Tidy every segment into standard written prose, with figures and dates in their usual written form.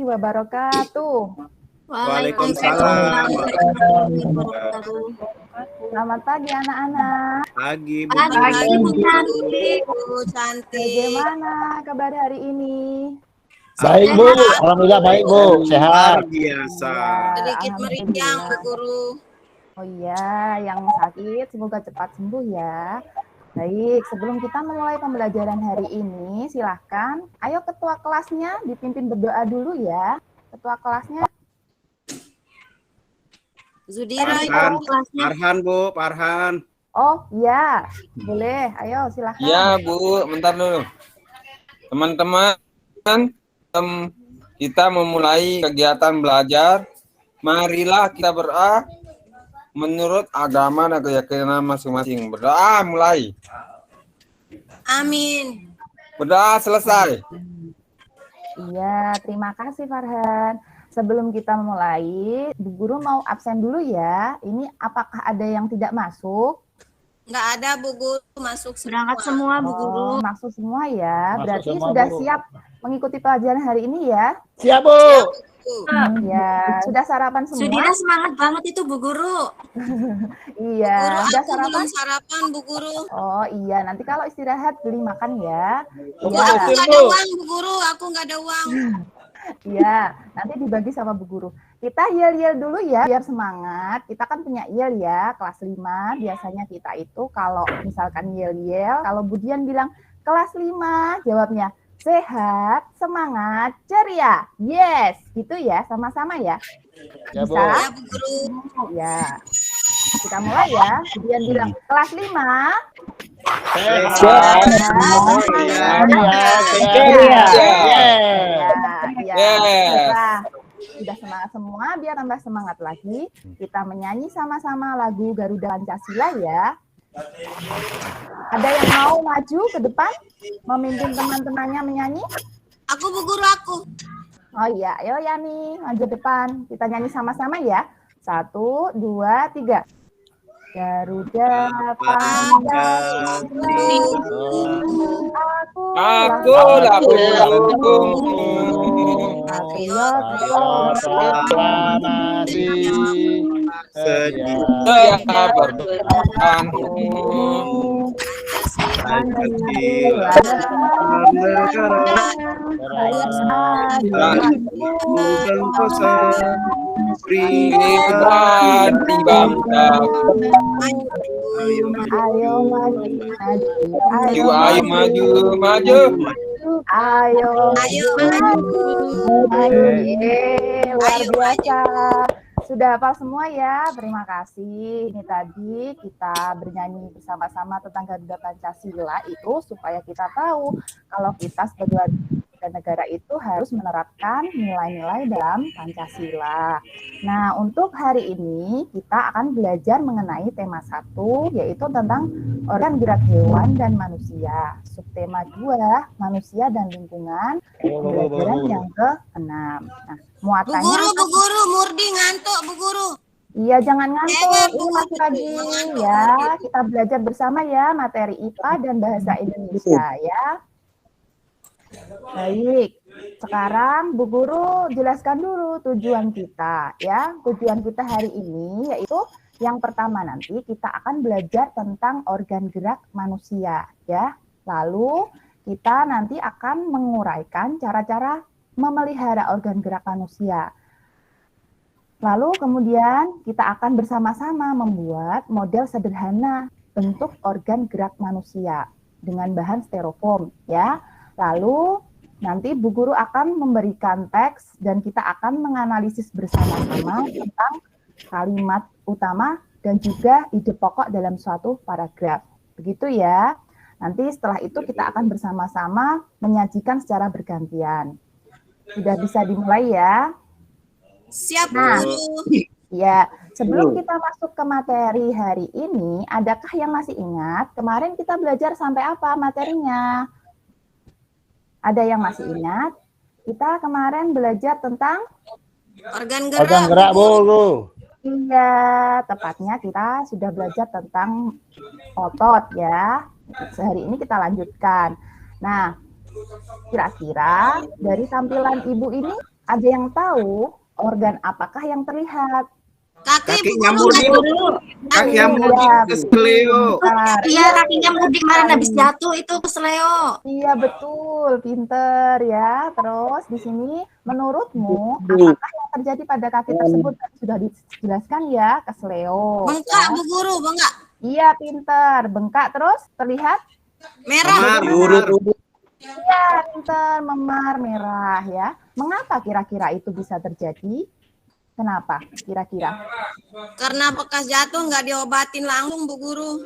wabarakatuh. Waalaikumsalam. Selamat pagi anak-anak. Pagi, Bu. Pagi, Bu Cantik. Bu Cantik. Bagaimana kabar hari ini? Baik, Bu. Alhamdulillah baik, Bu. Sehat. Luar biasa. Sedikit meriang, Bu Guru. Oh iya, yang sakit semoga cepat sembuh ya. Baik, sebelum kita memulai pembelajaran hari ini, silahkan, ayo ketua kelasnya dipimpin berdoa dulu ya. Ketua kelasnya. Zudira Farhan, kelasnya. Farhan, Bu, Farhan. Oh iya, boleh. Ayo silahkan. Ya, Bu, bentar dulu. Teman-teman, kita memulai kegiatan belajar. Marilah kita berdoa menurut agama dan keyakinan masing-masing. Berdoa mulai. Amin. Berdoa selesai. Iya, terima kasih Farhan. Sebelum kita mulai, Bu Guru mau absen dulu ya. Ini apakah ada yang tidak masuk? Nggak ada, Bu Guru. Masuk Berangkat semua, Bu Guru. Oh, masuk semua ya. Masuk Berarti semua, sudah Bu. siap mengikuti pelajaran hari ini ya? Siap, Bu. Ya, sudah sarapan semua? Sudira semangat banget itu, Bu Guru. Iya, Guru, sudah aku sarapan? belum sarapan, Bu Guru. Oh iya, nanti kalau istirahat beli makan ya. Bu, Iya. aku nggak ada uang, Bu Guru. Aku nggak ada uang. Iya, nanti dibagi sama Bu Guru. Kita yel-yel dulu ya, biar semangat. Kita kan punya yel ya, kelas 5. Biasanya kita itu kalau misalkan yel-yel, kalau Budian bilang kelas 5, jawabnya sehat, semangat, ceria. Yes, gitu ya, sama-sama ya. Ya, Bu. Bisa? Ya, Bu Guru. Ya. Kita mulai ya. Budian bilang kelas 5. Sehat. Sudah semangat semua, biar tambah semangat lagi. Kita menyanyi sama-sama lagu Garuda Pancasila ya. Ada yang mau maju ke depan, memimpin teman-temannya menyanyi? Aku, Bu Guru, aku. Oh iya, ayo Yani, maju depan. Kita nyanyi sama-sama ya. 1, 2, 3. Garuda Pancasila, Akulah pendukungmu. Sedia bertahanmu. Pancasila, Pribadi bangsa. Ayo maju, Ayo maju, maju. Ayo maju. Luar biasa. Sudah hafal semua ya, terima kasih. Ini tadi kita bernyanyi bersama-sama tentang Garuda Pancasila itu supaya kita tahu kalau kita sebagai warga negara itu harus menerapkan nilai-nilai dalam Pancasila. Nah, untuk hari ini kita akan belajar mengenai tema 1, yaitu tentang organ gerak hewan dan manusia. Subtema 2, manusia dan lingkungan, pembelajaran yang ke-6. Nah, Bu muatannya Guru, Murdi ngantuk, Bu Guru. iya, jangan ngantuk. Bu Ini Guru, masih pagi ngantuk, ya. Kita belajar bersama ya materi IPA dan bahasa Indonesia ya. Baik. Sekarang Bu Guru jelaskan dulu tujuan kita ya. Tujuan kita hari ini yaitu yang pertama nanti kita akan belajar tentang organ gerak manusia ya. Lalu kita nanti akan menguraikan cara-cara memelihara organ gerak manusia. Lalu kemudian kita akan bersama-sama membuat model sederhana bentuk organ gerak manusia dengan bahan styrofoam ya. Lalu nanti Bu Guru akan memberikan teks dan kita akan menganalisis bersama-sama tentang kalimat utama dan juga ide pokok dalam suatu paragraf. Begitu ya. Nanti setelah itu kita akan bersama-sama menyajikan secara bergantian. Sudah bisa dimulai ya. Siap, Bu Nah, Guru. ya, sebelum kita masuk ke materi hari ini, adakah yang masih ingat kemarin kita belajar sampai apa materinya? Ada yang masih ingat? Kita kemarin belajar tentang Organ Organ gerak, gerak, Bu. iya, tepatnya kita sudah belajar tentang otot ya. Hari ini kita lanjutkan. Nah, kira-kira dari tampilan Ibu ini Ada yang tahu organ apakah yang terlihat? Kaki Bu Kakinya Guru. Murdi, kaki yang Murdi kesleo. Bentar. Iya, kakinya Murdi kemarin habis jatuh itu kesleo. Iya betul, pinter ya. Terus di sini menurutmu apakah yang terjadi pada kaki tersebut? Sudah dijelaskan ya, kesleo. Bengkak Bu Guru, bengkak. Iya pinter, bengkak terus terlihat? Merah. Memar. Iya pinter, memar merah ya. Mengapa kira-kira itu bisa terjadi? Kenapa kira-kira? Karena bekas jatuh nggak diobatin langsung Bu Guru.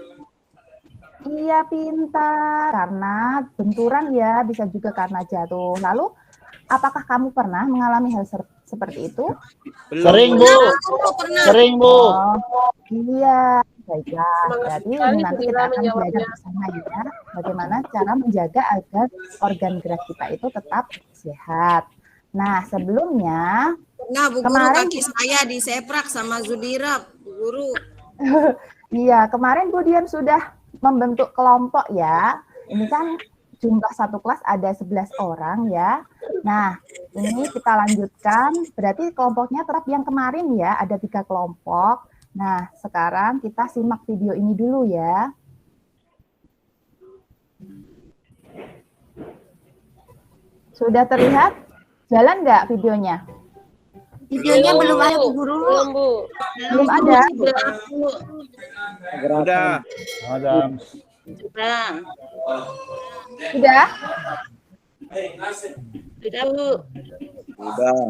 Iya pintar, karena benturan ya, bisa juga karena jatuh. Lalu, apakah kamu pernah mengalami hal seperti itu? Sering, Bu. Pernah Bu Guru, pernah. Sering, Bu. Oh, iya, baiklah. Berarti nanti kita akan belajar bersama ya, bagaimana cara menjaga agar organ gerak kita itu tetap sehat. Nah, sebelumnya, Nah Bu Guru, Kemarin- kaki saya diseprak sama Zudira Bu Guru. iya, kemarin Bu Dian sudah membentuk kelompok ya. Ini kan jumlah satu kelas ada 11 orang ya. Nah, ini kita lanjutkan. Berarti kelompoknya tetap yang kemarin ya, ada 3 kelompok. Nah, sekarang kita simak video ini dulu ya. Sudah terlihat? Jalan nggak videonya? Videonya belum ada Bu Guru. Belum ada? Udah. Adam. Sudah? Udah.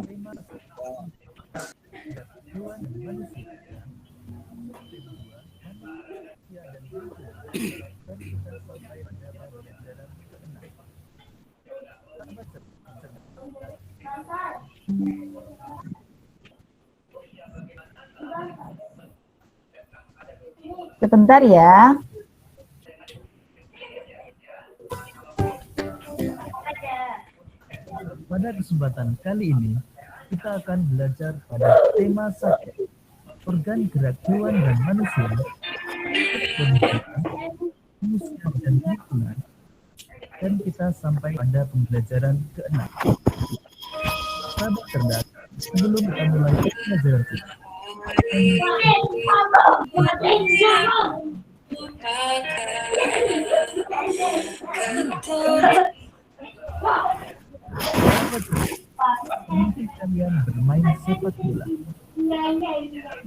Sebentar ya. Pada kesempatan kali ini, kita akan belajar pada tema sakit, organ gerak hewan dan manusia, manusia dan lingkungan, dan kita sampai pada pembelajaran ke-6. Sahabat cerdas, sebelum kita mulai pelajaran kita, mungkin kalian bermain sepak bola.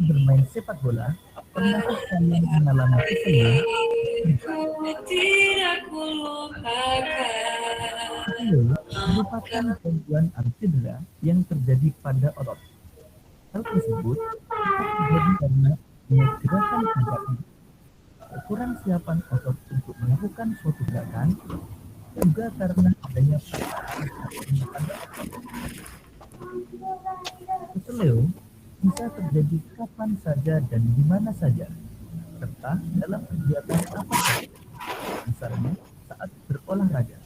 Bermain sepak bola, pernahkah kalian mengalami keseluruhan? Keseluruhan merupakan gangguan cedera yang terjadi pada otot. Hal tersebut terjadi karena gerakan gerak kurang siapan otot untuk melakukan suatu gerakan, juga karena adanya pada otot. Keseleo bisa terjadi kapan saja dan di mana saja, serta dalam kegiatan apa saja, misalnya saat berolahraga.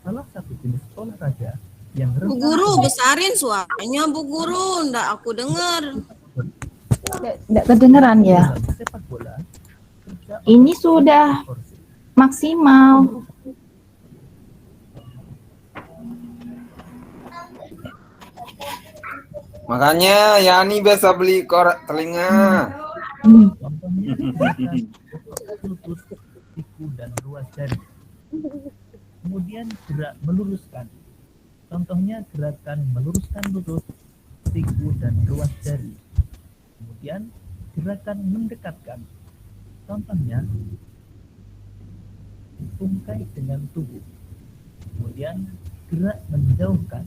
Salah satu jenis olahraga yang Bu Guru, besarin suaranya Bu Guru, ndak aku dengar. Tidak kedengeran ya. sepak bola, kerja Ini sudah porsi. maksimal. Makanya Yani biasa beli korek telinga. Contohnya gerakan lutut, siku, dan ruas jari. Kemudian gerak meluruskan. Contohnya gerakan meluruskan lutut, siku, dan ruas jari. Kemudian gerakan mendekatkan. Contohnya tungkai dengan tubuh. Kemudian gerak menjauhkan.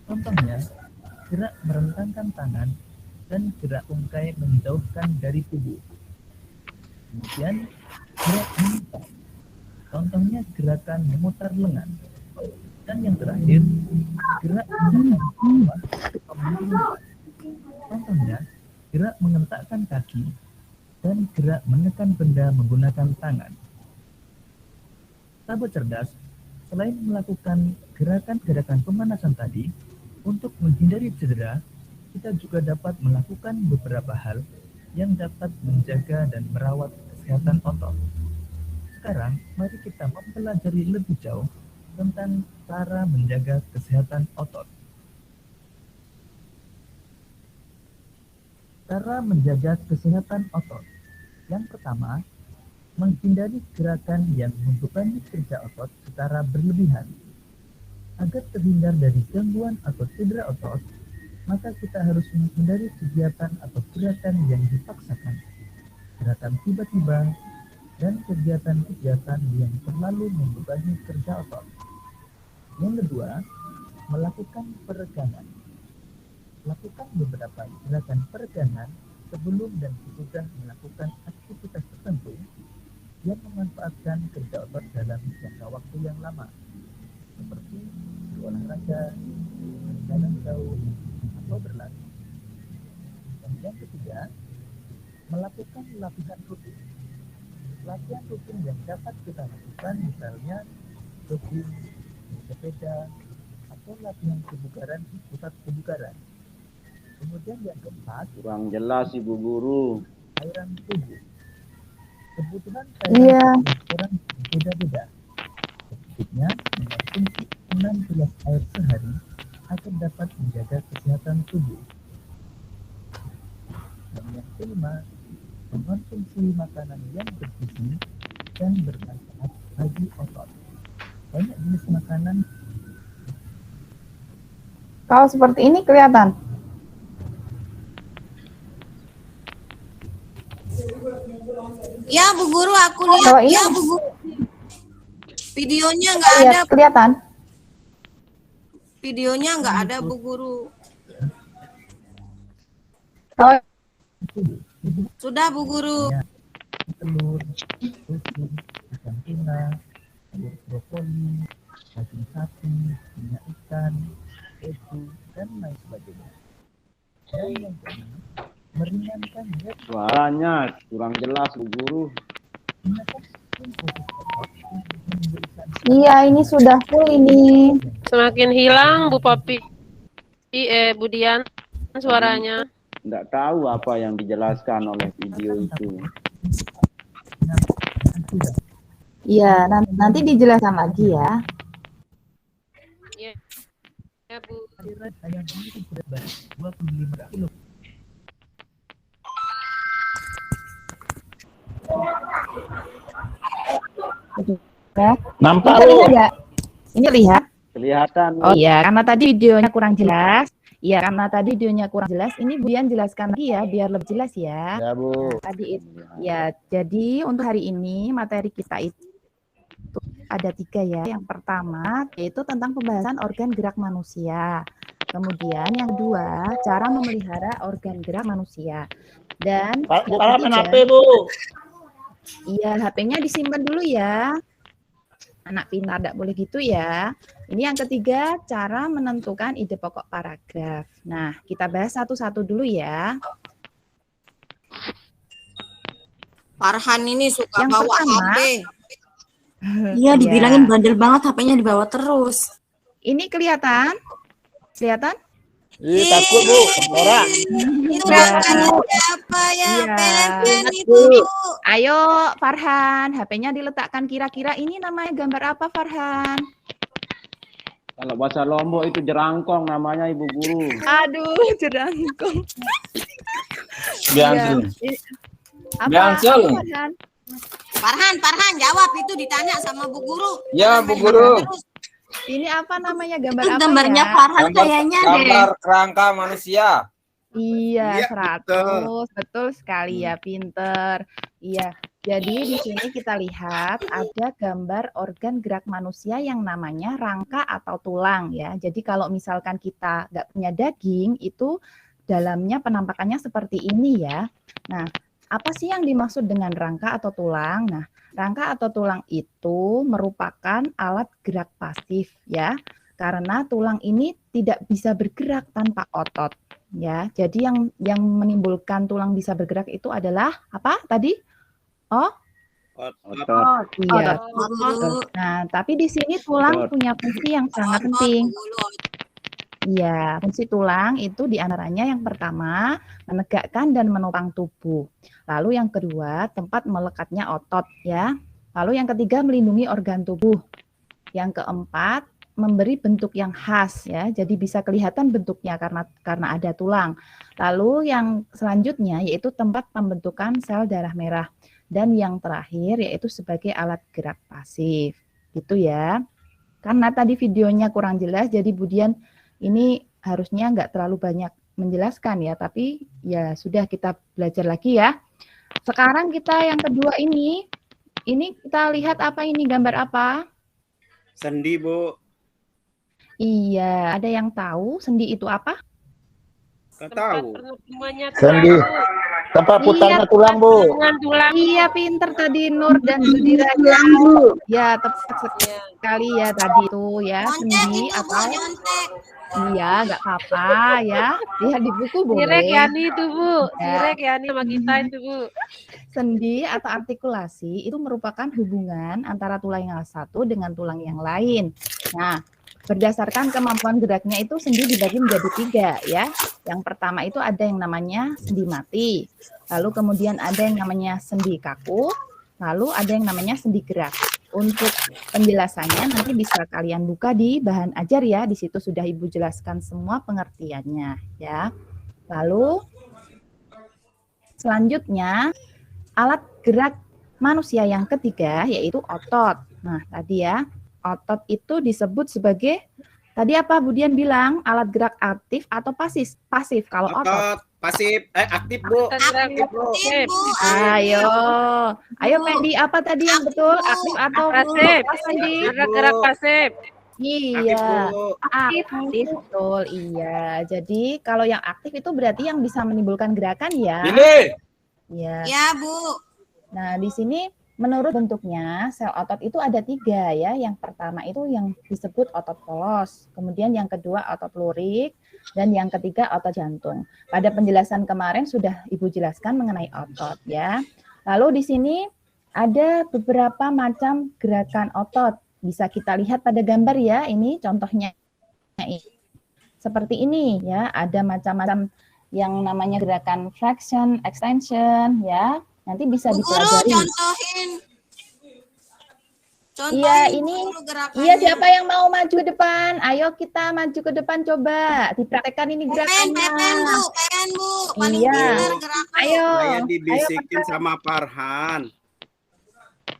Contohnya gerak merentangkan tangan dan gerak tungkai menjauhkan dari tubuh. Kemudian gerak memutar. Contohnya gerakan memutar lengan. Dan yang terakhir, gerak menekan bawah atau menurunkan. Contohnya gerak mengentakkan kaki dan gerak menekan benda menggunakan tangan. Sahabat cerdas, selain melakukan gerakan-gerakan pemanasan tadi, untuk menghindari cedera, kita juga dapat melakukan beberapa hal yang dapat menjaga dan merawat kesehatan otot. Sekarang, mari kita mempelajari lebih jauh tentang cara menjaga kesehatan otot. Cara menjaga kesehatan otot. Yang pertama, menghindari gerakan yang membebani kerja otot secara berlebihan. Agar terhindar dari gangguan atau cedera otot, maka kita harus menghindari kegiatan atau gerakan yang dipaksakan, gerakan tiba-tiba, dan kegiatan-kegiatan yang terlalu membebani kerja otot. Yang kedua, melakukan peregangan. Lakukan beberapa gerakan peregangan sebelum dan sesudah melakukan aktivitas tertentu yang memanfaatkan kerja otot dalam jangka waktu yang lama, seperti berolahraga, berjalan jauh, atau berlari. Dan yang ketiga, melakukan latihan rutin. Latihan rutin yang dapat kita lakukan misalnya jogging, bersepeda, atau latihan kebugaran di pusat kebugaran. Kemudian yang keempat, Kurang jelas Ibu Guru. cairan tubuh. Kebutuhan Iya. cairan tubuh orang berbeda-beda. Sedikitnya mengonsumsi 6 gelas air sehari agar dapat menjaga kesehatan tubuh. Dan yang kelima, mengonsumsi makanan yang bergizi dan bermanfaat bagi otot. Banyak jenis makanan. Kalau seperti ini kelihatan. Ya Bu Guru, aku lihat. Kalau ini Ya Bu Guru. Videonya nggak ada. lihat kelihatan. Videonya nggak ada Bu Guru. Kalau Sudah Bu Guru. Telur, susu, ikan tuna, telur brokoli, daging sapi, minyak ikan, keju, dan lain sebagainya. Dan yang kelima, meringankan berat Suaranya kurang jelas Bu Guru. gunakan infus otot untuk memberikan iya ini sudah full ini. Semakin hilang Bu Popi, Bu Dian suaranya. Nggak tahu apa yang dijelaskan oleh video itu. sudah. Iya, nanti dijelaskan lagi ya. Ya Bu. Aliran ayam ini berat 25 kilo. Ya. Nampak Ini Bu? lihat nggak? Ini lihat. Kelihatan. Oh iya, karena tadi videonya kurang jelas. Iya, karena tadi videonya kurang jelas. Ini Bu Dian jelaskan lagi ya, biar lebih jelas ya. Ya Bu. Tadi ya, jadi untuk hari ini materi kita itu ada 3 ya. Yang pertama yaitu tentang pembahasan organ gerak manusia. Kemudian yang kedua, cara memelihara organ gerak manusia. Dan Bu, yang main ketiga- HP Bu. Iya, HP-nya disimpan dulu ya. Anak pintar tidak boleh gitu ya. Ini yang ketiga, cara menentukan ide pokok paragraf. Nah, kita bahas satu-satu dulu ya. Farhan ini suka Yang bawa pertama, HP. Iya, dibilangin bandel banget, HP-nya dibawa terus. Ini kelihatan? Kelihatan? Ih, takut Bu. Orang. Itu Ya. bukan siapa ya? Iya. Pepen itu Bu. Ayo, Farhan, HP-nya diletakkan kira-kira ini namanya gambar apa, Farhan? Kalau bahasa Lombok itu jerangkong namanya Ibu Guru. Aduh, jerangkong. Biangsul. Apa, Biangsul. apa, Farhan? Farhan jawab, itu ditanya sama Bu Guru. Ya Bu Guru. Terus, Ini apa namanya gambar Itu apa gambarnya ya? Farhan kayaknya deh. Gambar kerangka manusia. Iya, Iya, 100. Betul sekali ya, pinter. Iya, jadi di sini kita lihat ada gambar organ gerak manusia yang namanya rangka atau tulang ya. Jadi kalau misalkan kita nggak punya daging, itu dalamnya penampakannya seperti ini ya. Nah, apa sih yang dimaksud dengan rangka atau tulang? Nah, rangka atau tulang itu merupakan alat gerak pasif ya. Karena tulang ini tidak bisa bergerak tanpa otot. Ya, jadi yang menimbulkan tulang bisa bergerak itu adalah apa tadi? Oh, Otot. iya. Bu Guru. Nah, tapi di sini tulang Otot. punya fungsi yang sangat Otot, penting. Bu Guru. Iya, fungsi tulang itu diantaranya yang pertama menegakkan dan menopang tubuh. Lalu yang kedua tempat melekatnya otot ya. Lalu yang ketiga melindungi organ tubuh. Yang keempat memberi bentuk yang khas ya. Jadi bisa kelihatan bentuknya karena ada tulang. Lalu yang selanjutnya yaitu tempat pembentukan sel darah merah. Dan yang terakhir yaitu sebagai alat gerak pasif. Gitu ya. Karena tadi videonya kurang jelas, jadi Budian ini harusnya nggak terlalu banyak menjelaskan ya, tapi ya sudah, kita belajar lagi ya. Sekarang kita yang kedua ini kita lihat apa ini, gambar apa? Sendi, Bu. Iya, ada yang tahu sendi itu apa? Nggak Tempat tahu. pertemuannya Sendi. tulang, Bu. Tempat putarnya Iya, tulang, Bu. Dengan tulang. Iya, pinter tadi Nur dan Zudira. Ya, tepat sekali ya tadi itu ya, Nyontek sendi itu, Bu, atau nyontek. iya, nggak apa-apa ya. Lihat di buku Sirek boleh. Yani itu, Bu. Ya. Sirek Yani sama kita itu, Bu. Sendi atau artikulasi itu merupakan hubungan antara tulang yang satu dengan tulang yang lain. Nah, berdasarkan kemampuan geraknya itu sendi dibagi menjadi 3 ya. Yang pertama itu ada yang namanya sendi mati. Lalu kemudian ada yang namanya sendi kaku. Lalu ada yang namanya sendi gerak. Untuk penjelasannya nanti bisa kalian buka di bahan ajar ya. Di situ sudah Ibu jelaskan semua pengertiannya ya. Lalu selanjutnya alat gerak manusia yang ketiga yaitu otot. Nah, tadi ya, otot itu disebut sebagai, tadi apa Budian bilang, alat gerak aktif atau pasif? Pasif kalau otot. Otot, pasif, aktif, Bu. Aktif, Bu. Aktif, Bu. Ayo Pendi, apa tadi yang betul? Aktif atau Pasif. pasif? Gerak-gerak pasif. Aktif, Iya, Bu. aktif betul. Iya. Jadi kalau yang aktif itu berarti yang bisa menimbulkan gerakan ya. Ini. Iya. Ya, Bu. Nah, di sini menurut bentuknya sel otot itu ada 3 ya. Yang pertama itu yang disebut otot polos, kemudian yang kedua otot lurik, dan yang ketiga otot jantung. Pada penjelasan kemarin sudah Ibu jelaskan mengenai otot ya. Lalu di sini ada beberapa macam gerakan otot. Bisa kita lihat pada gambar ya. Ini contohnya seperti ini ya. Ada macam-macam yang namanya gerakan flexion, extension ya. Nanti bisa Bu Guru, dipelajari. contohin. Iya, Bu ini Guru gerakannya. iya, siapa yang mau maju ke depan? Ayo kita maju ke depan, coba dipraktekkan ini Pepen, gerakannya. Bu. Paling Iya. pintar gerakan. Ayo. Saya dibisikin sama Farhan.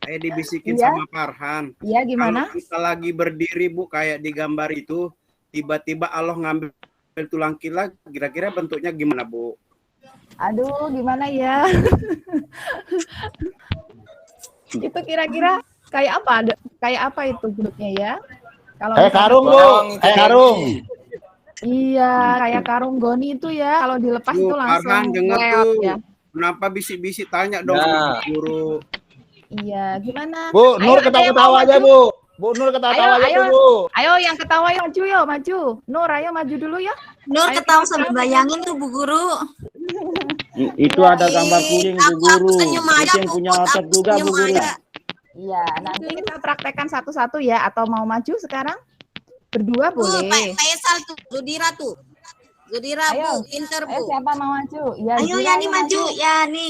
Saya dibisikin Iya. sama Farhan. Iya, gimana? Kalau kita lagi berdiri, Bu, kayak di gambar itu, tiba-tiba Allah ngambil tulang kita, kira-kira bentuknya gimana, Bu? Aduh, gimana ya? Itu kira-kira kayak apa? Kayak apa itu bentuknya ya? Kalau Karung, Bu. Bang, itu Karung. Iya, kayak karung goni itu ya. Kalau dilepas Bu, itu langsung Farhan dengar leot tuh. ya. Kenapa bisik-bisik tanya dong Nah. sama guru? Iya, gimana? Bu, Ayo, Nur ada yang ketawa-ketawa mau aja, maju? Bu. Bu Nur ketawa-tawa aja, Ayo, Bu. Ayo yang ketawa yuk, maju yuk, maju. Nur, ayo maju dulu ya. Nur Ayo, ketawa kita sambil ketawa. bayangin tuh Bu Guru. Itu ada gambar kucing, Bu Aku Guru. senyum aja, Kucing Bu. punya Aku otot juga, senyum Bu Guru. aja. Iya, nanti kita praktekkan satu-satu ya, atau mau maju sekarang? Berdua Bu, boleh. Pak Faisal tuh, Zudira tuh. Zudira, Ayo. Bu, pinter, Ayo Bu. siapa mau maju? Ya, Ayo Zira, Yani maju, Yani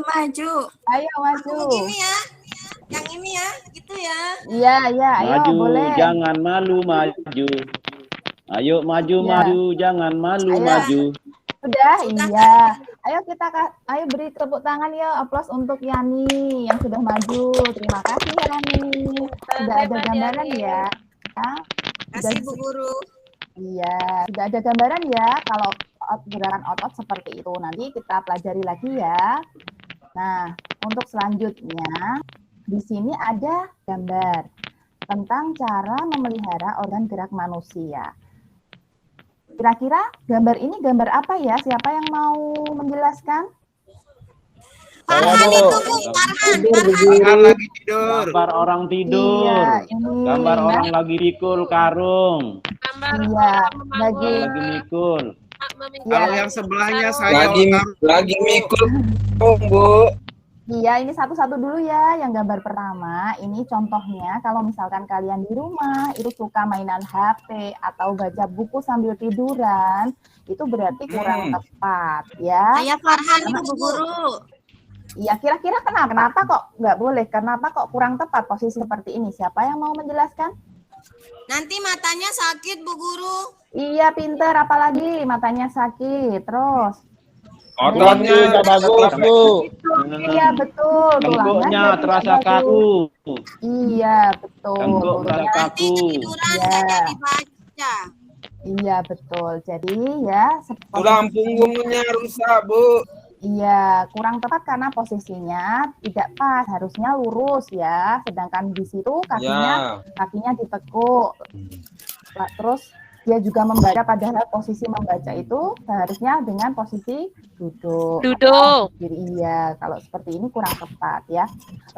maju. Ayo maju. Aku begini ya. Yang ini ya, gitu ya. Iya, iya, ayo Maju, boleh. jangan malu, maju. Ayo maju, Ya. maju, jangan malu, Ayo. maju. Sudah, Sudah. iya. Ayo ayo beri tepuk tangan ya, aplaus untuk Yani yang sudah maju. Terima kasih Yani. Sudah ada Hebat, gambaran Yani. ya. Ya. Kasih, Bu Guru. Iya, sudah ada gambaran ya kalau gerakan otot seperti itu. Nanti kita pelajari lagi ya. Nah, untuk selanjutnya di sini ada gambar tentang cara memelihara organ gerak manusia. Kira-kira gambar ini gambar apa ya? Siapa yang mau menjelaskan? Farhan Bu. itu, Bu, Farhan. Farhan lagi tidur. Gambar orang tidur. Iya, ini. Gambar Nah, orang lagi mikul karung. Gambar Iya, orang membangun, lagi. Orang lagi mikul. meminta Kalau yang sebelahnya saya Lagi mikul, Bu. Iya, ini satu-satu dulu ya. Yang gambar pertama, ini contohnya kalau misalkan kalian di rumah itu suka mainan HP atau baca buku sambil tiduran, itu berarti kurang tepat ya. Saya Farhan itu Bu Guru. Iya, kira-kira kenapa? Kenapa kok nggak boleh? Kenapa kok kurang tepat posisi seperti ini? Siapa yang mau menjelaskan? Nanti matanya sakit, Bu Guru. Iya, pinter. Apalagi matanya sakit. Terus. Ototnya Tidak bagus, Bu. Iya, betul. Tenggoknya Tulangnya jadi terasa nggak bagus. kaku. Iya, betul. Tenggok terasa Gurunya- Nanti kaku. ketiduran Iya. nggak jadi baca. Iya, betul. Jadi ya, tulang punggungnya rusak, Bu. iya, kurang tepat karena posisinya tidak pas, harusnya lurus ya. Sedangkan di situ kakinya ditekuk. Terus dia juga membaca, padahal posisi membaca itu seharusnya dengan posisi duduk. Duduk. Iya, kalau seperti ini kurang tepat ya.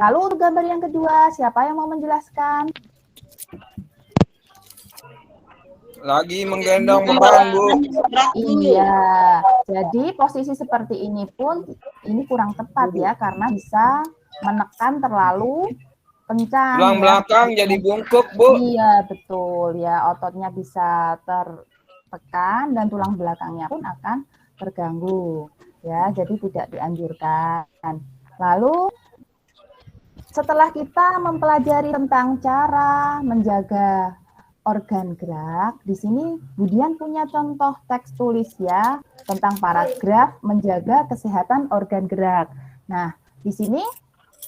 Lalu untuk gambar yang kedua, siapa yang mau menjelaskan? Lagi menggendong orang, Bu. Iya, jadi posisi seperti ini pun ini kurang tepat ya, karena bisa menekan terlalu kencang. Tulang ya. belakang jadi bungkuk, Bu. Iya, betul ya, ototnya bisa tertekan dan tulang belakangnya pun akan terganggu ya, jadi tidak dianjurkan. Lalu setelah kita mempelajari tentang cara menjaga organ gerak, di sini Budian punya contoh teks tulis ya tentang paragraf menjaga kesehatan organ gerak. Nah, di sini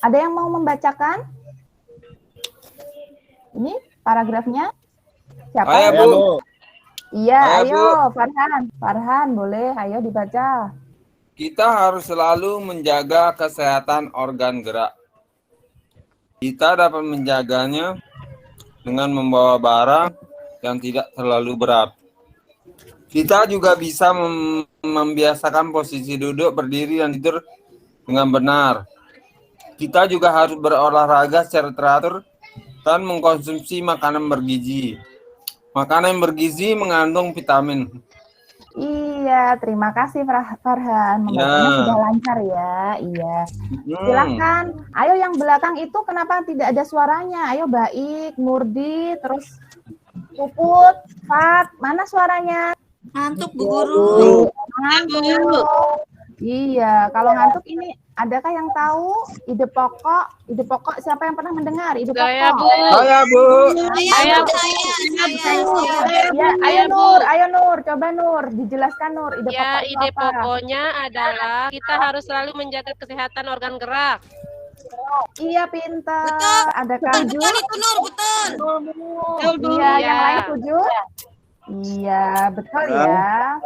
ada yang mau membacakan? Ini paragrafnya siapa? Ayo, Ya, Bu. Bu. Iya, Ayo, ayo Farhan boleh, ayo dibaca. Kita harus selalu menjaga kesehatan organ gerak. Kita dapat menjaganya dengan membawa barang yang tidak terlalu berat. Kita juga bisa membiasakan posisi duduk, berdiri, dan tidur dengan benar. Kita juga harus berolahraga secara teratur dan mengkonsumsi makanan bergizi. Makanan yang bergizi mengandung vitamin. Iya, terima kasih Farhan. Membacanya Ya. sudah lancar ya. Iya. Silakan. Ayo yang belakang itu kenapa tidak ada suaranya? Ayo Baik, Murdi, terus Puput, Fat, mana suaranya? Ngantuk, Bu Guru. Ngantuk. Iya, kalau ngantuk ini adakah yang tahu ide pokok? Ide pokok siapa yang pernah mendengar? Ide Saya, pokok. Bu. Saya, Bu. Saya. Ya, ayo Nur, coba Nur, dijelaskan Nur, ide Ya, pokok itu ide apa? pokoknya adalah kita harus selalu menjaga kesehatan organ gerak. Iya, pintar. Betul. Adakah Ju? Betul itu Nur, betul. Iya, yang lain setuju? Iya, betul ya.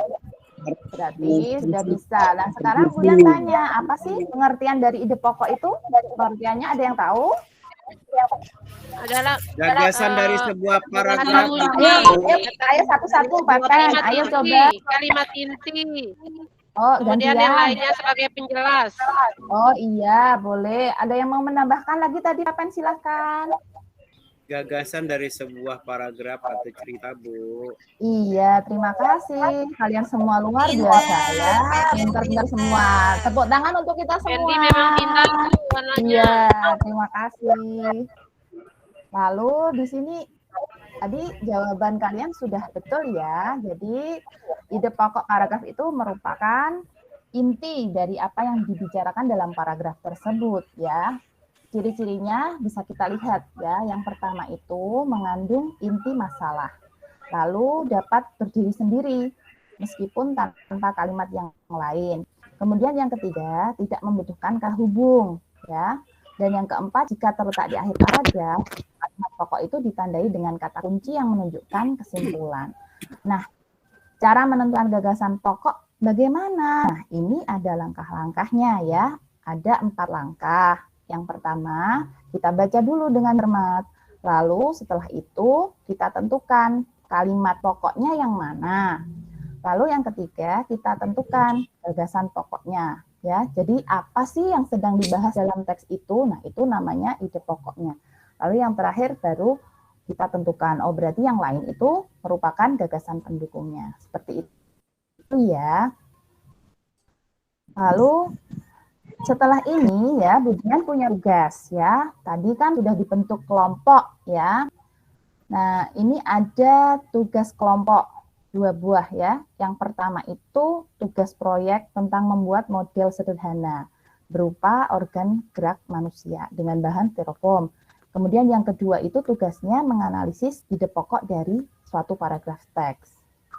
Berarti sudah bisa. Nah, sekarang Budian tanya, apa sih pengertian dari ide pokok itu? Pengertiannya ada yang tahu? Adalah Gagasan dari sebuah paragraf. Ayo satu-satu, Paten. kalimat Ayo inti, coba. kalimat inti. Oh, Kemudian yang gantian. lainnya sebagai penjelas. Oh iya, boleh. Ada yang mau menambahkan lagi tadi, Paten? Silahkan. Gagasan dari sebuah paragraf atau cerita, Bu. Iya, terima kasih. Kalian semua luar biasa ya. Pintar-pintar semua. Tepuk tangan untuk kita semua. Fendi memang pintar warnanya. Iya, terima kasih. Lalu di sini tadi jawaban kalian sudah betul ya. Jadi ide pokok paragraf itu merupakan inti dari apa yang dibicarakan dalam paragraf tersebut ya. Ciri-cirinya bisa kita lihat ya. Yang pertama itu mengandung inti masalah. Lalu dapat berdiri sendiri meskipun tanpa kalimat yang lain. Kemudian yang ketiga, tidak membutuhkan kata hubung ya. Dan yang keempat, jika terletak di akhir paragraf, kalimat pokok itu ditandai dengan kata kunci yang menunjukkan kesimpulan. Nah, cara menentukan gagasan pokok bagaimana? Nah, ini ada langkah-langkahnya ya. Ada 4 langkah. Yang pertama, kita baca dulu dengan cermat. Lalu setelah itu kita tentukan kalimat pokoknya yang mana. Lalu yang ketiga, kita tentukan gagasan pokoknya. Ya, jadi apa sih yang sedang dibahas dalam teks itu? Nah, itu namanya ide pokoknya. Lalu yang terakhir baru kita tentukan. Oh, berarti yang lain itu merupakan gagasan pendukungnya. Seperti itu ya. Lalu setelah ini ya, Budian punya tugas ya. Tadi kan sudah dibentuk kelompok ya. Nah, ini ada tugas kelompok 2 buah ya. Yang pertama itu tugas proyek tentang membuat model sederhana berupa organ gerak manusia dengan bahan styrofoam. Kemudian yang kedua itu tugasnya menganalisis ide pokok dari suatu paragraf teks.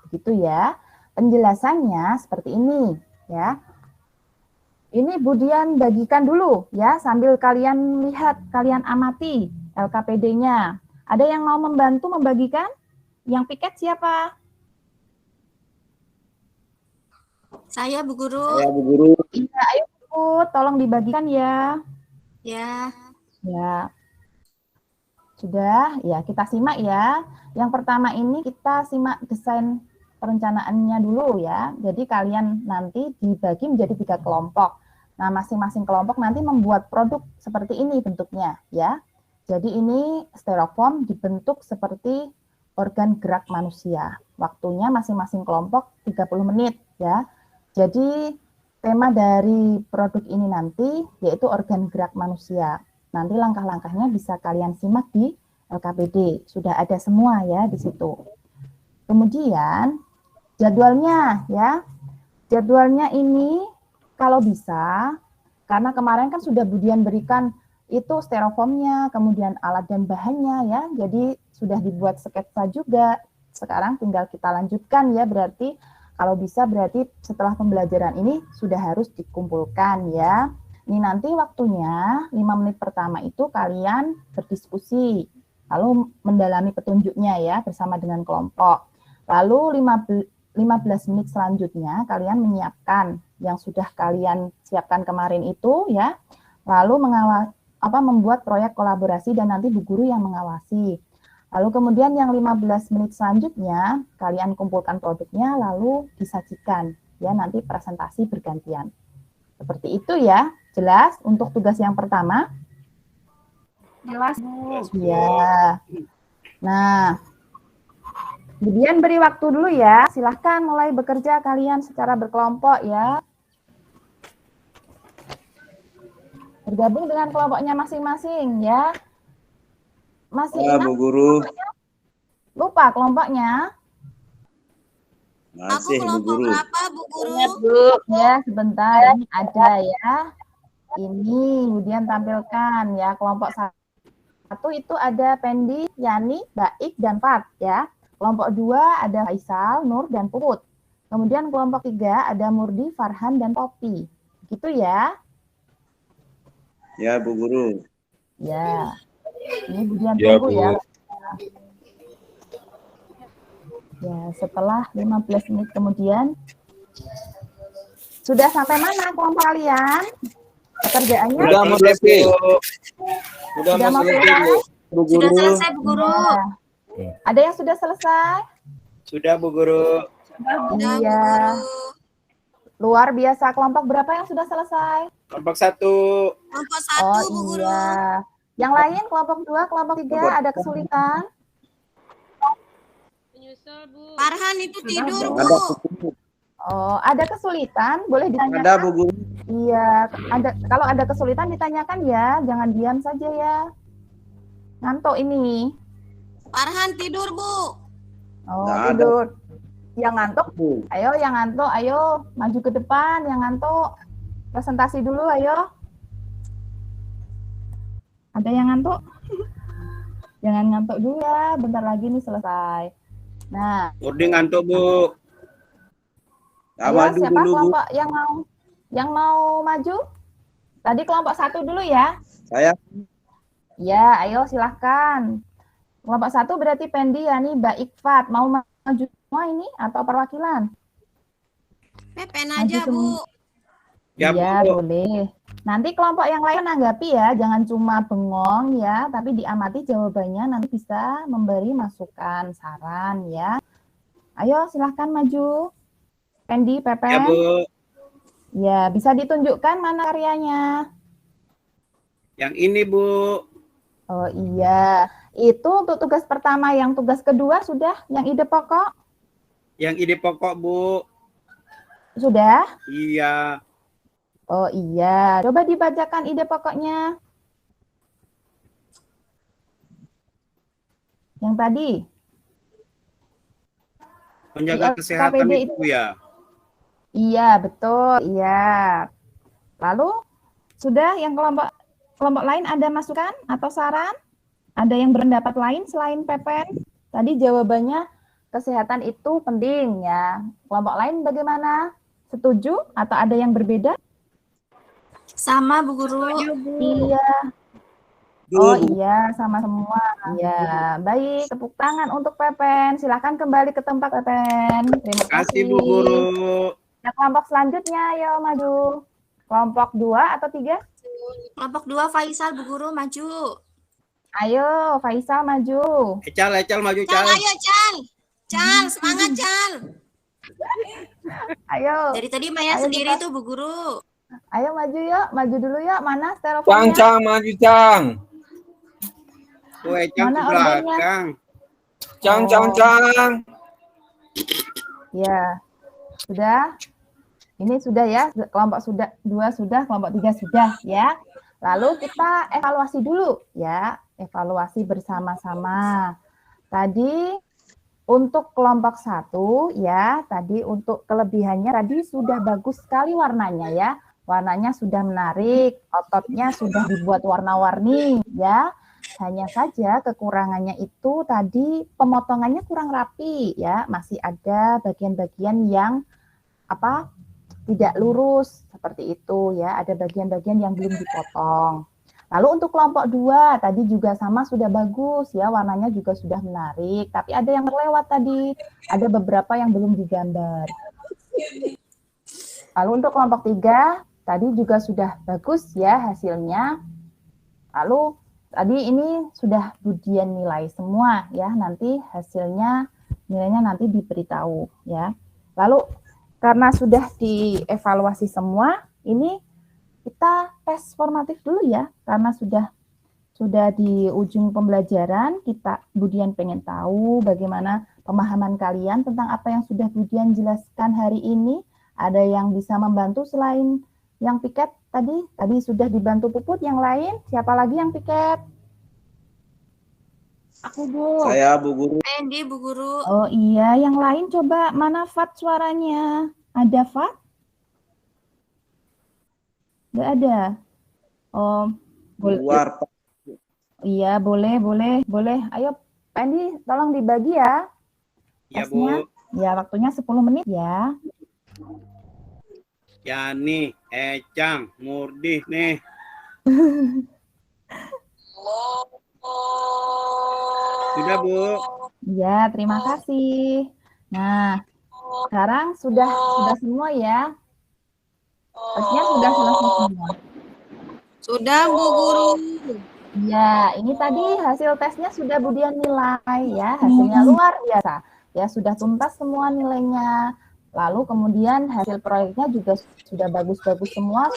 Begitu ya. Penjelasannya seperti ini ya. Ini Budian bagikan dulu ya sambil kalian lihat, kalian amati LKPD-nya. Ada yang mau membantu membagikan? Yang piket siapa? Saya, Bu Guru. Saya Bu Guru. Iya, ayo Bu, tolong dibagikan ya. Ya. Ya. Sudah, ya kita simak ya. Yang pertama ini kita simak desain perencanaannya dulu ya. Jadi kalian nanti dibagi menjadi 3 kelompok. Nah, masing-masing kelompok nanti membuat produk seperti ini bentuknya ya. Jadi ini styrofoam dibentuk seperti organ gerak manusia. Waktunya masing-masing kelompok 30 menit ya. Jadi tema dari produk ini nanti yaitu organ gerak manusia. Nanti langkah-langkahnya bisa kalian simak di LKPD. Sudah ada semua ya di situ. Kemudian jadwalnya ya. Jadwalnya ini kalau bisa, karena kemarin kan sudah Budian berikan itu styrofoamnya, kemudian alat dan bahannya ya. Jadi sudah dibuat sketsa juga. Sekarang tinggal kita lanjutkan ya, berarti kalau bisa berarti setelah pembelajaran ini sudah harus dikumpulkan ya. Ini nanti waktunya 5 menit pertama itu kalian berdiskusi, lalu mendalami petunjuknya ya bersama dengan kelompok. Lalu 15 menit selanjutnya kalian menyiapkan yang sudah kalian siapkan kemarin itu ya. Lalu membuat proyek kolaborasi dan nanti Bu Guru yang mengawasi. Lalu kemudian yang 15 menit selanjutnya kalian kumpulkan produknya lalu disajikan ya, nanti presentasi bergantian. Seperti itu ya. Jelas untuk tugas yang pertama? Jelas, Bu. Ya. Nah, kemudian beri waktu dulu ya. Silahkan mulai bekerja kalian secara berkelompok ya. Bergabung dengan kelompoknya masing-masing ya. Masih Ya ingat Bu Guru. kelompoknya? Lupa kelompoknya? Aku Masih Bu kelompok Guru. berapa, Bu Guru? Ya, sebentar. Ini ada ya. Ini kemudian tampilkan ya. Kelompok 1 itu ada Pendi, Yani, Baik, dan Fat ya. Kelompok 2 ada Faisal, Nur, dan Puput. Kemudian kelompok 3 ada Murdi, Farhan, dan Popi. Gitu ya. Ya Bu Guru. Ya. Ini kemudian Ya, tunggu Bu. ya. Ya, setelah 15 menit kemudian sudah sampai mana kelompok kalian? Pekerjaannya Sudah mau selesai. Sudah Sudah mau mau selesai, Bu. Bu Sudah Guru. selesai, Bu Guru. Ya. Ada yang sudah selesai? Sudah Bu Guru. Sudah, Bu Iya. Guru. Luar biasa. Kelompok berapa yang sudah selesai? Kelompok 1. Kelompok 1, Bu Guru. Iya. Yang lain kelompok 2, kelompok 3 ada kesulitan? Menyusul, Bu. Farhan itu tidur, Ada Bu. Bu Guru. Oh, ada kesulitan? Boleh Ada ditanyakan? Bu Guru. Iya, kalau ada kesulitan ditanyakan ya, jangan diam saja ya. Ngantuk ini. Farhan tidur, Bu. Oh, Nggak ada. tidur. Yang ngantuk, Bu. ayo yang ngantuk, ayo maju ke depan, yang ngantuk. Presentasi dulu, ayo. Ada yang ngantuk? Jangan ngantuk dulu ya, bentar lagi nih selesai. Nah, Murdi ngantuk Bu. Ya, ayo maju siapa dulu Bu. kelompok yang mau maju? Tadi kelompok 1 dulu ya. Saya. Ya, ayo silahkan. Kelompok 1 berarti Pendi, Yani, Baik, Fat. Mau maju semua ini atau perwakilan? Pepen Maju aja, Bu. semua. Ya, Iya, Bu. boleh. Nanti kelompok yang lain menanggapi ya, jangan cuma bengong ya, tapi diamati jawabannya, nanti bisa memberi masukan, saran ya. Ayo silahkan maju. Pendi, Ya Pepen. Bu. Ya, bisa ditunjukkan mana karyanya. Yang ini Bu. Oh iya, itu untuk tugas pertama. Yang tugas kedua sudah, yang ide pokok Yang ide pokok Bu. sudah. Iya. Oh iya, coba dibacakan ide pokoknya. Yang tadi. Menjaga Di kesehatan LKPD itu ya. Iya, betul. Iya. Lalu sudah yang kelompok lain ada masukan atau saran? Ada yang berpendapat lain selain PPN? Tadi jawabannya kesehatan itu penting ya. Kelompok lain bagaimana? Setuju atau ada yang berbeda? Sama Bu Guru. Iya. Oh iya, sama semua. Ya, baik. Tepuk tangan untuk Pepen. Silakan kembali ke tempat Pepen. Terima Kasih kasih. Bu Guru. Nah, kelompok selanjutnya, ayo maju. Kelompok 2 atau 3? Kelompok 2 Faisal Bu Guru maju. Ayo, Faisal maju. Ecal maju, Cal, Cal. ayo Cal. Cal, semangat Cal. Ayo. Dari tadi Maya Ayo, sendiri kita- tuh Bu Guru. Ayo maju yuk, maju dulu yuk. Mana Cang, stereofoamnya? Cang, maju Cang. Oh, Ecal Mana ke organnya? belakang. Cang, Cang, Oh. Cang. Ya, sudah. Ini sudah ya, kelompok 2 sudah, kelompok 3 sudah ya. Lalu kita evaluasi dulu ya, evaluasi bersama-sama. Tadi untuk kelompok 1 ya, tadi untuk kelebihannya tadi sudah bagus sekali warnanya ya. Warnanya sudah menarik, ototnya sudah dibuat warna-warni ya. Hanya saja kekurangannya itu tadi pemotongannya kurang rapi ya, masih ada bagian-bagian yang tidak lurus seperti itu ya, ada bagian-bagian yang belum dipotong. Lalu untuk kelompok 2 tadi juga sama sudah bagus ya, warnanya juga sudah menarik, tapi ada yang terlewat tadi, ada beberapa yang belum digambar. Lalu untuk kelompok 3 tadi juga sudah bagus ya hasilnya. Lalu tadi ini sudah ujian nilai semua ya, nanti hasilnya nilainya nanti diberitahu ya. Lalu karena sudah dievaluasi semua, ini kita tes formatif dulu ya, karena sudah di ujung pembelajaran, kita kemudian pengen tahu bagaimana pemahaman kalian tentang apa yang sudah kemudian jelaskan hari ini. Ada yang bisa membantu selain yang piket tadi? Tadi sudah dibantu Puput, yang lain siapa lagi yang piket? Aku Bu. Saya Bu Guru. Andy Bu Guru. Oh iya, yang lain coba mana Fat suaranya? Ada Fat? Nggak ada. Oh, boleh. Luar Pak. Iya, boleh. Ayo, Andy, tolong dibagi ya. Ya, Tesnya. Bu. Ya, waktunya 10 menit ya. Yani, Ecang, Murdi nih. Sudah, Bu. Iya, terima kasih. Nah, sekarang sudah semua ya. Tesnya sudah selesai semua. Sudah Bu Guru. Ya, ini tadi hasil tesnya sudah Budian nilai ya, hasilnya luar biasa. Ya, sudah tuntas semua nilainya. Lalu kemudian hasil proyeknya juga sudah bagus-bagus semua,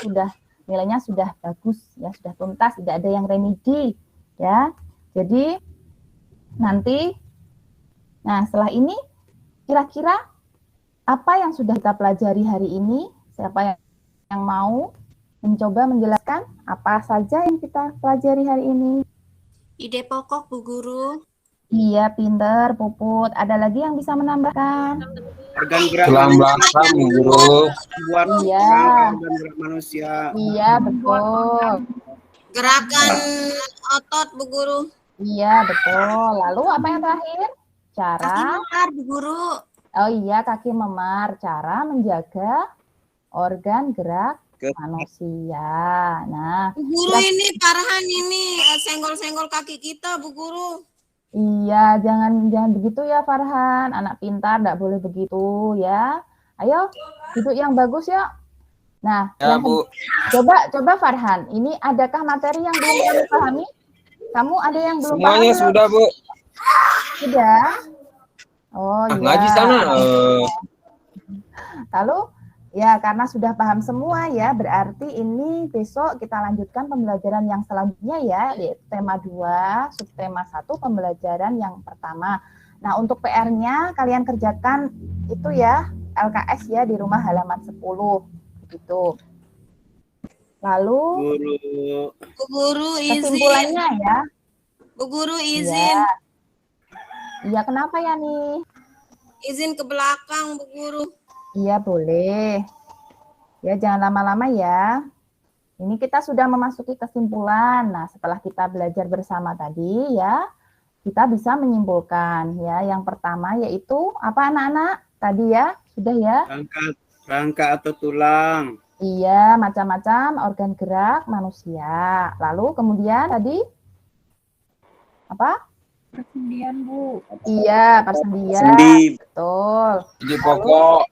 nilainya sudah bagus ya, sudah tuntas, tidak ada yang remedi ya. Jadi nanti setelah ini kira-kira apa yang sudah kita pelajari hari ini? Siapa yang mau mencoba menjelaskan apa saja yang kita pelajari hari ini? Ide pokok Bu Guru. Iya, pinter, Puput. Ada lagi yang bisa menambahkan? Organ gerak Tulang manusia. belakang Bu Guru. Buat Iya. organ gerak manusia. Iya, betul. Gerakan otot Bu Guru. Iya, betul. Lalu apa yang terakhir? Kaki Cara, memar Bu Guru. oh iya, kaki memar. Cara menjaga organ gerak manusia. Nah, Bu Guru ini Farhan ini senggol-senggol kaki kita Bu Guru. iya, jangan begitu ya Farhan. Anak pintar enggak boleh begitu ya. Ayo, duduk yang bagus ya. Nah, Ya, Bu. coba Farhan, ini adakah materi yang belum kamu pahami? Kamu ada yang belum Semuanya paham? sudah, Bu. Sudah. Oh iya. Ngaji sana. Lalu ya karena sudah paham semua ya, berarti ini besok kita lanjutkan pembelajaran yang selanjutnya ya, yaitu tema 2, subtema 1, pembelajaran yang pertama. Nah, untuk PR-nya kalian kerjakan itu ya, LKS ya di rumah halaman 10 begitu. Lalu Bu Guru izin. kesimpulannya ya. Bu Guru izin. Iya, kenapa ya nih? Izin ke belakang Bu Guru. Iya, boleh. Ya, jangan lama-lama ya. Ini kita sudah memasuki kesimpulan. Nah, setelah kita belajar bersama tadi ya, kita bisa menyimpulkan ya. Yang pertama yaitu apa anak-anak? Tadi ya, sudah ya? Rangka atau tulang. Iya, macam-macam organ gerak manusia. Lalu kemudian tadi apa? Persendian, Bu. Iya, persendian. Sendi. Betul. Ide pokok.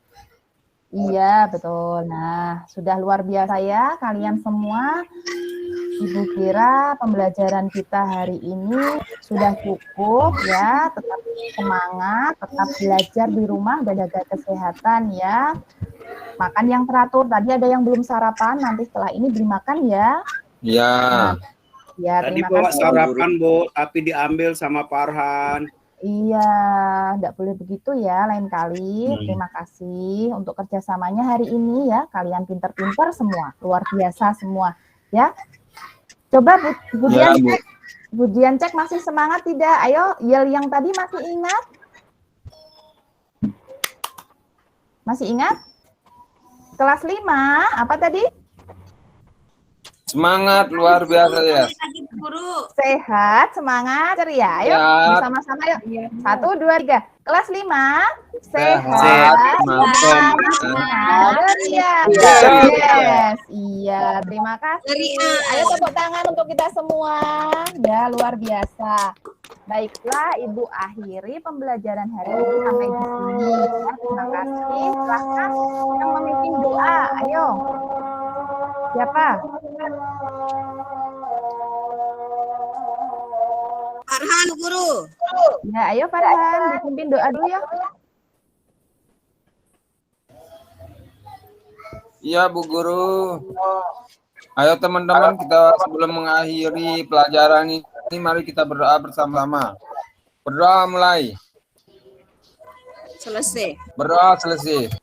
Iya, betul. Nah, sudah luar biasa ya kalian semua. Ibu kira pembelajaran kita hari ini sudah cukup ya. Tetap semangat, tetap belajar di rumah dan jaga kesehatan ya. Makan yang teratur. Tadi ada yang belum sarapan, nanti setelah ini beli makan ya. Ya. Ya, Tadi terima bawa kasih. sarapan, Bu, tapi diambil sama Farhan. Iya, enggak boleh begitu ya lain kali. Terima kasih untuk kerjasamanya hari ini ya. Kalian pinter-pinter semua, luar biasa semua ya. Coba Bu Dian cek, Bu Dian cek masih semangat tidak? Ayo, yel yang tadi masih ingat? Masih ingat? Kelas 5, apa tadi? Semangat luar biasa ya. Guru. Sehat, semangat, ceria. Ayo, Sehat. bersama-sama yuk. 1, 2, 3. Kelas 5. Sehat, Sehat, semangat, semangat, ceria. Ceria. Yes, iya. Terima kasih. Ceria. Ayo tepuk tangan untuk kita semua. Ya, luar biasa. Baiklah, Ibu akhiri pembelajaran hari ini sampai di sini. Ya, terima kasih. Silahkan yang memimpin doa. Ayo. Siapa? Farhan, Guru. Ya, ayo Farhan, dipimpin doa dulu ya. Iya, Bu Guru. Ayo teman-teman, kita sebelum mengakhiri pelajaran ini, mari kita berdoa bersama-sama. Berdoa mulai. Selesai. Berdoa selesai.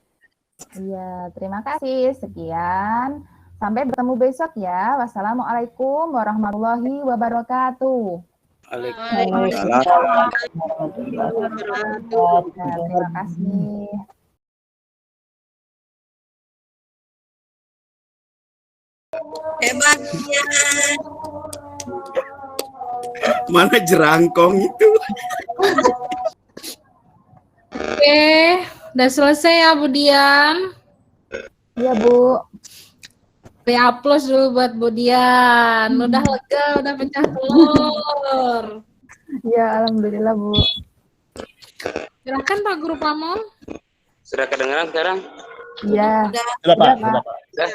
Iya, terima kasih. Sekian. Sampai bertemu besok ya. Wassalamualaikum warahmatullahi wabarakatuh. Waalaikumsalam. Terima kasih. Hebat ya. Mana jerangkong itu? Oke, udah selesai ya Bu Dian. Iya, Bu. Aplaus dulu buat Bu Dian. Udah lega, udah pecah telur. Iya, alhamdulillah, Bu. Silakan Pak Guru Pamong. Sudah kedengaran sekarang? Iya. Sudah, Pak. Sudah?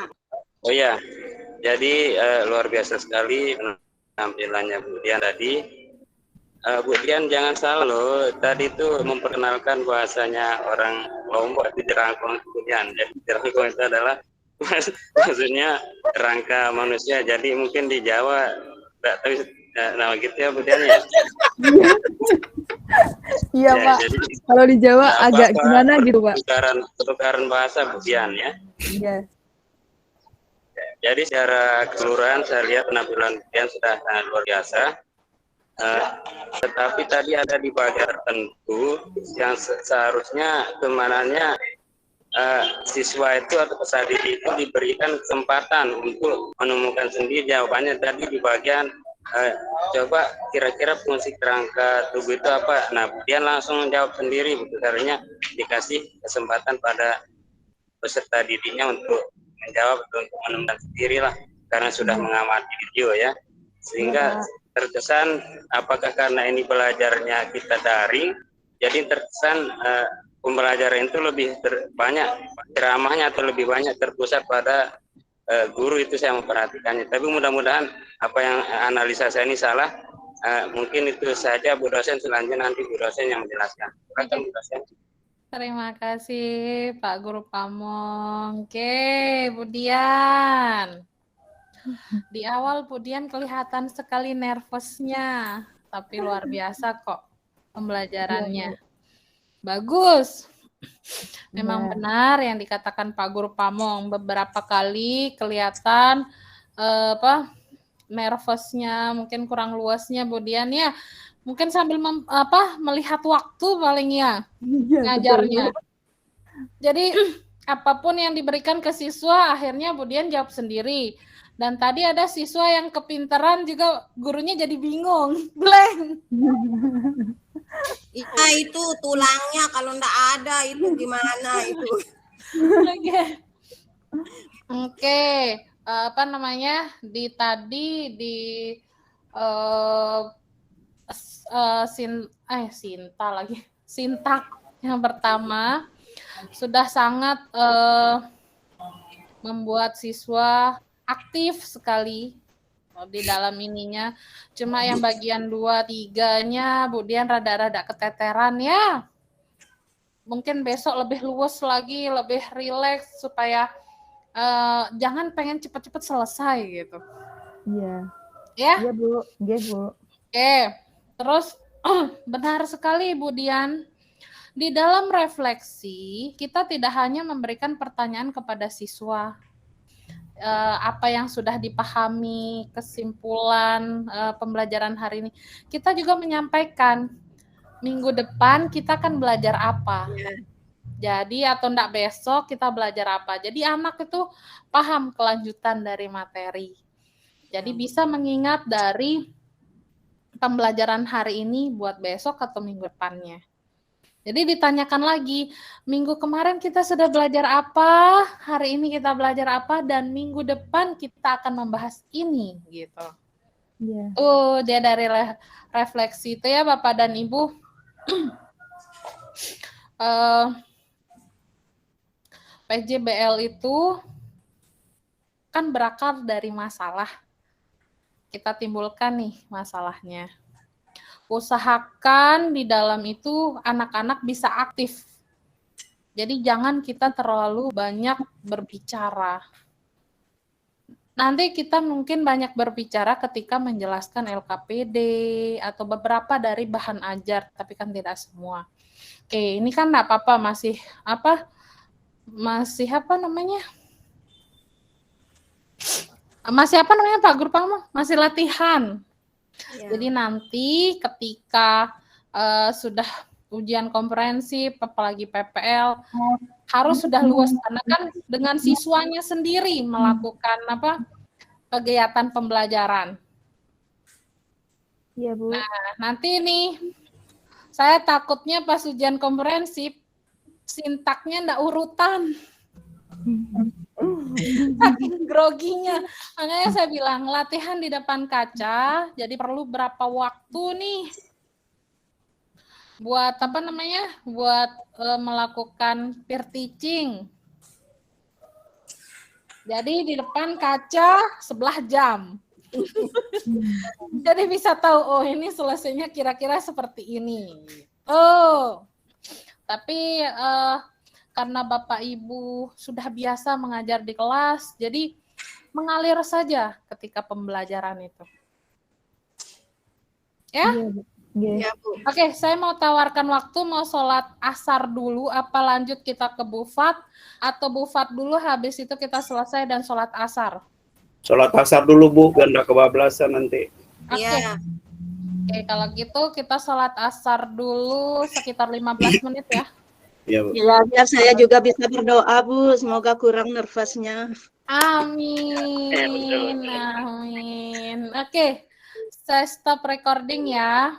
Oh iya, jadi luar biasa sekali penampilannya Bu Dian tadi. Bu Dian jangan salah loh, tadi itu memperkenalkan bahasanya orang Lombok itu jerangkong Bu Dian. Jadi jerangkong itu adalah maksudnya rangka manusia. Jadi mungkin di Jawa tidak tahu nama gitu ya Bu Dian ya. Iya, Ya, Pak. jadi, Kalau di Jawa nggak agak apa-apa, gimana gitu, Pak. Pertukaran bahasa Bu Dian ya. Iya. Jadi secara keseluruhan saya lihat penampilan kalian sudah sangat luar biasa. Tetapi tadi ada di bagian tertentu yang seharusnya kemananya siswa itu atau peserta didik itu diberikan kesempatan untuk menemukan sendiri jawabannya. Tadi di bagian coba kira-kira fungsi kerangka tubuh itu apa. Nah, dia langsung jawab sendiri, seharusnya dikasih kesempatan pada peserta didiknya untuk menjawab atau untuk menemukan sendiri lah, karena sudah mengamati video ya, sehingga terkesan apakah karena ini belajarnya kita daring, jadi terkesan pembelajaran itu lebih banyak ceramahnya atau lebih banyak terpusat pada guru. Itu saya memperhatikannya, tapi mudah-mudahan apa yang analisa saya ini salah. Mungkin itu saja Bu dosen, selanjutnya nanti Bu dosen yang menjelaskan. Silakan Bu dosen. Terima kasih Pak Guru Pamong. Oke, Bu Dian. Di awal Bu Dian kelihatan sekali nervousnya, tapi luar biasa kok pembelajarannya. Bagus. Memang benar yang dikatakan Pak Guru Pamong, beberapa kali kelihatan nervousnya, mungkin kurang luasnya Bu Dian ya. Mungkin sambil melihat waktu paling ya ngajarnya. Jadi apapun yang diberikan ke siswa akhirnya Bu Dian jawab sendiri. Dan tadi ada siswa yang kepintaran juga gurunya jadi bingung. Blank. Iya itu tulangnya kalau ndak ada itu gimana itu? Oke. Apa namanya? Sinta lagi. Sintak yang pertama sudah sangat membuat siswa aktif sekali di dalam ininya. Cuma yang bagian 2-3-nya kemudian rada-rada keteteran ya. Mungkin besok lebih luwes lagi, lebih rileks supaya jangan pengen cepet-cepet selesai gitu. Iya. Ya? Iya, Bu. Iya, Bu. Oke. Terus benar sekali Bu Dian. Di dalam refleksi, kita tidak hanya memberikan pertanyaan kepada siswa, apa yang sudah dipahami, kesimpulan pembelajaran hari ini. Kita juga menyampaikan, minggu depan kita akan belajar apa. Jadi, atau enggak besok kita belajar apa. Jadi, anak itu paham kelanjutan dari materi. Jadi, bisa mengingat dari pembelajaran hari ini buat besok atau minggu depannya. Jadi ditanyakan lagi, minggu kemarin kita sudah belajar apa, hari ini kita belajar apa, dan minggu depan kita akan membahas ini, gitu. Iya. Dia dari refleksi itu ya Bapak dan Ibu. PJBL itu kan berakar dari masalah. Kita timbulkan nih masalahnya. Usahakan di dalam itu anak-anak bisa aktif. Jadi jangan kita terlalu banyak berbicara. Nanti kita mungkin banyak berbicara ketika menjelaskan LKPD atau beberapa dari bahan ajar, tapi kan tidak semua. Oke, ini kan enggak apa-apa, masih apa namanya Pak Guru Pangmo? Masih latihan. Ya. Jadi nanti ketika sudah ujian komprehensif, apalagi PPL, harus sudah luas karena kan dengan siswanya sendiri melakukan kegiatan pembelajaran. Iya, Bu. Nah, nanti nih saya takutnya pas ujian komprehensif sintaknya enggak urutan. Saking groginya. Makanya saya bilang latihan di depan kaca, jadi perlu berapa waktu nih buat buat melakukan peer teaching. Jadi di depan kaca 11 jam. Jadi bisa tahu ini selesainya kira-kira seperti ini. Tapi karena Bapak Ibu sudah biasa mengajar di kelas, jadi mengalir saja ketika pembelajaran itu. Ya? Iya, Bu. Oke, saya mau tawarkan waktu, mau sholat asar dulu, apa lanjut kita ke bufat, atau bufat dulu, habis itu kita selesai dan sholat asar. Sholat asar dulu, Bu, biar nggak kebablasan nanti. Oke. Oke, kalau gitu kita sholat asar dulu sekitar 15 menit ya. Ya, Bu. Ya, biar saya juga bisa berdoa, Bu. Semoga kurang nervasnya. Amin. Amin. Oke, saya stop recording ya.